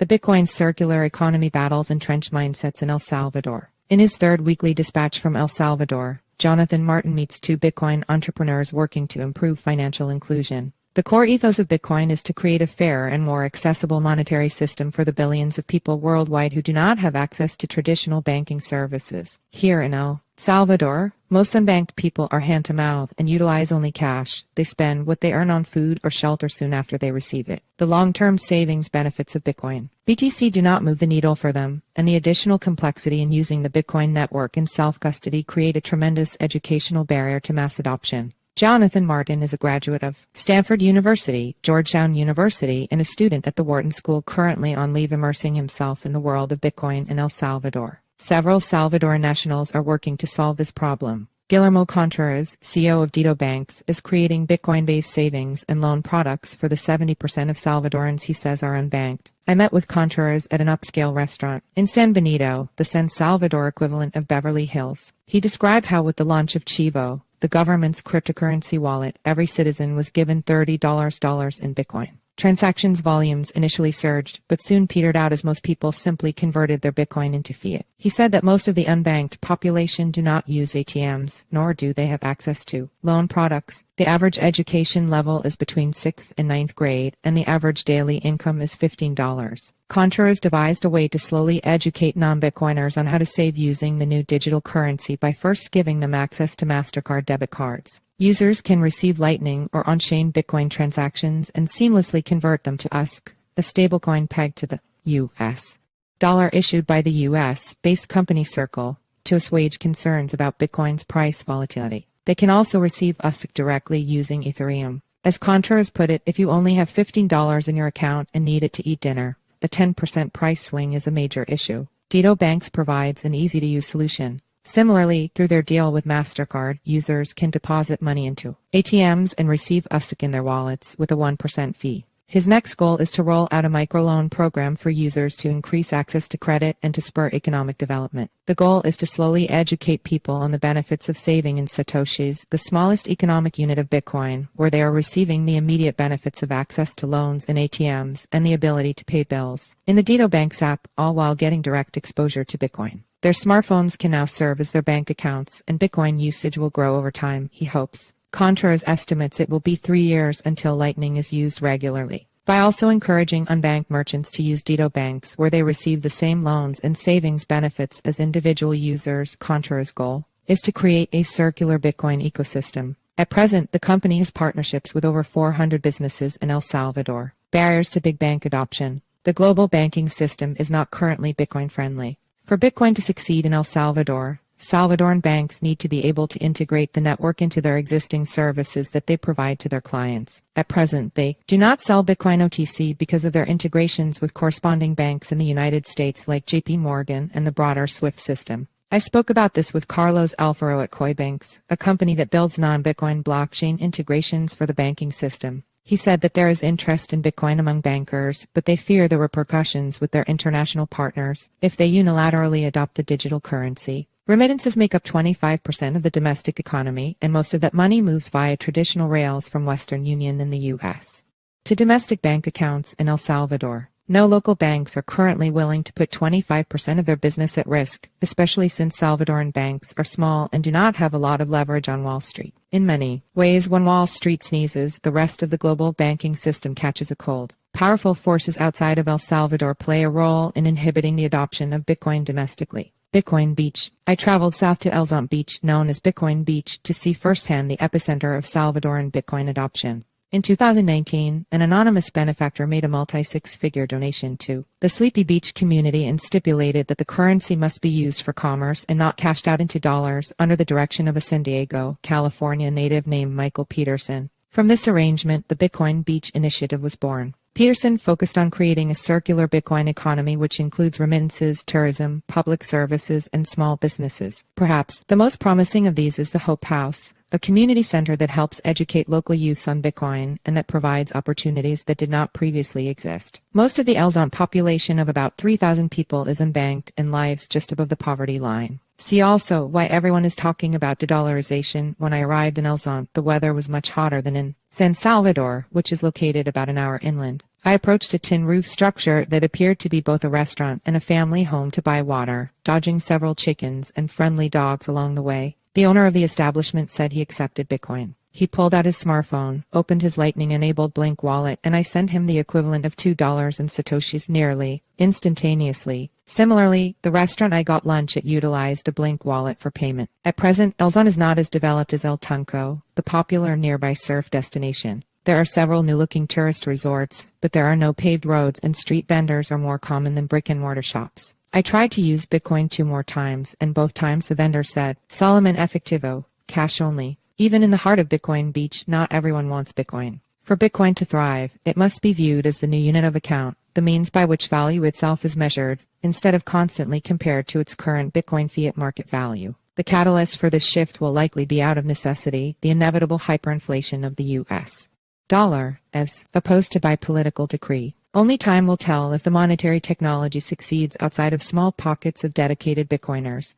Bitcoin circular economy battles entrenched mindsets in El Salvador. In his third weekly dispatch from El Salvador, Jonathan Martin meets two Bitcoin entrepreneurs working to improve financial inclusion. The core ethos of Bitcoin is to create a fairer and more accessible monetary system for the billions of people worldwide who do not have access to traditional banking services. Here in El Salvador, most unbanked people are hand-to-mouth and utilize only cash. They spend what they earn on food or shelter soon after they receive it. The long-term savings benefits of Bitcoin BTC do not move the needle for them, and the additional complexity in using the Bitcoin network in self-custody create a tremendous educational barrier to mass adoption. Jonathan Martin is a graduate of Stanford University, Georgetown University, and a student at the Wharton School, currently on leave immersing himself in the world of Bitcoin in El Salvador. Several Salvadoran nationals are working to solve this problem. Guillermo Contreras, CEO of Dito Banks, is creating Bitcoin-based savings and loan products for the 70% of Salvadorans he says are unbanked. I met with Contreras at an upscale restaurant in San Benito, the San Salvador equivalent of Beverly Hills. He described how with the launch of Chivo, the government's cryptocurrency wallet, every citizen was given $30 in Bitcoin. Transactions volumes initially surged, but soon petered out as most people simply converted their Bitcoin into fiat. He said that most of the unbanked population do not use ATMs, nor do they have access to loan products. The average education level is between 6th and 9th grade, and the average daily income is $15. Contreras devised a way to slowly educate non-Bitcoiners on how to save using the new digital currency by first giving them access to MasterCard debit cards. Users can receive Lightning or on-chain Bitcoin transactions and seamlessly convert them to USC, a stablecoin pegged to the U.S. dollar issued by the U.S.-based company Circle, to assuage concerns about Bitcoin's price volatility. They can also receive USC directly using Ethereum. As Contreras put it, if you only have $15 in your account and need it to eat dinner, a 10% price swing is a major issue. Dito Banks provides an easy-to-use solution. Similarly, through their deal with MasterCard, users can deposit money into ATMs and receive USC in their wallets with a 1% fee. His next goal is to roll out a microloan program for users to increase access to credit and to spur economic development. The goal is to slowly educate people on the benefits of saving in Satoshis, the smallest economic unit of Bitcoin, where they are receiving the immediate benefits of access to loans and ATMs and the ability to pay bills in the Dito Banks app, all while getting direct exposure to Bitcoin. Their smartphones can now serve as their bank accounts, and Bitcoin usage will grow over time, he hopes. Contreras estimates it will be 3 years until Lightning is used regularly. By also encouraging unbanked merchants to use Dito Banks, where they receive the same loans and savings benefits as individual users, Contreras' goal is to create a circular Bitcoin ecosystem. At present, the company has partnerships with over 400 businesses in El Salvador. Barriers to big bank adoption. The global banking system is not currently Bitcoin-friendly. For Bitcoin to succeed in El Salvador, Salvadoran banks need to be able to integrate the network into their existing services that they provide to their clients. At present, they do not sell Bitcoin OTC because of their integrations with corresponding banks in the United States like JP Morgan and the broader SWIFT system. I spoke about this with Carlos Alfaro at Coinbanks, a company that builds non-Bitcoin blockchain integrations for the banking system. He said that there is interest in Bitcoin among bankers, but they fear the repercussions with their international partners if they unilaterally adopt the digital currency. Remittances make up 25% of the domestic economy, and most of that money moves via traditional rails from Western Union in the U.S. to domestic bank accounts in El Salvador. No local banks are currently willing to put 25% of their business at risk, especially since Salvadoran banks are small and do not have a lot of leverage on Wall Street. In many ways, when Wall Street sneezes, the rest of the global banking system catches a cold. Powerful forces outside of El Salvador play a role in inhibiting the adoption of Bitcoin domestically. Bitcoin Beach. I traveled south to Elzont Beach, known as Bitcoin Beach, to see firsthand the epicenter of Salvadoran Bitcoin adoption. In 2019, an anonymous benefactor made a multi-six-figure donation to the Sleepy Beach community and stipulated that the currency must be used for commerce and not cashed out into dollars under the direction of a San Diego, California native named Michael Peterson. From this arrangement, the Bitcoin Beach initiative was born. Peterson focused on creating a circular Bitcoin economy which includes remittances, tourism, public services, and small businesses. Perhaps the most promising of these is the Hope House, a community center that helps educate local youths on Bitcoin and that provides opportunities that did not previously exist. Most of the Elzont population of about 3,000 people is unbanked and lives just above the poverty line. See also why everyone is talking about de-dollarization. When I arrived in Elzont, the weather was much hotter than in San Salvador, which is located about an hour inland. I approached a tin roof structure that appeared to be both a restaurant and a family home to buy water, dodging several chickens and friendly dogs along the way. The owner of the establishment said he accepted Bitcoin. He pulled out his smartphone, opened his Lightning-enabled Blink wallet, and I sent him the equivalent of $2 in Satoshis nearly instantaneously. Similarly, the restaurant I got lunch at utilized a Blink wallet for payment. At present, Elzon is not as developed as El Tunco, the popular nearby surf destination. There are several new-looking tourist resorts, but there are no paved roads and street vendors are more common than brick-and-mortar shops. I tried to use Bitcoin 2 more times, and both times the vendor said, Solomon Efectivo, cash only. Even in the heart of Bitcoin Beach, not everyone wants Bitcoin. For Bitcoin to thrive, it must be viewed as the new unit of account, the means by which value itself is measured, instead of constantly compared to its current Bitcoin fiat market value. The catalyst for this shift will likely be out of necessity, the inevitable hyperinflation of the U.S. dollar, as opposed to by political decree. Only time will tell if the monetary technology succeeds outside of small pockets of dedicated Bitcoiners.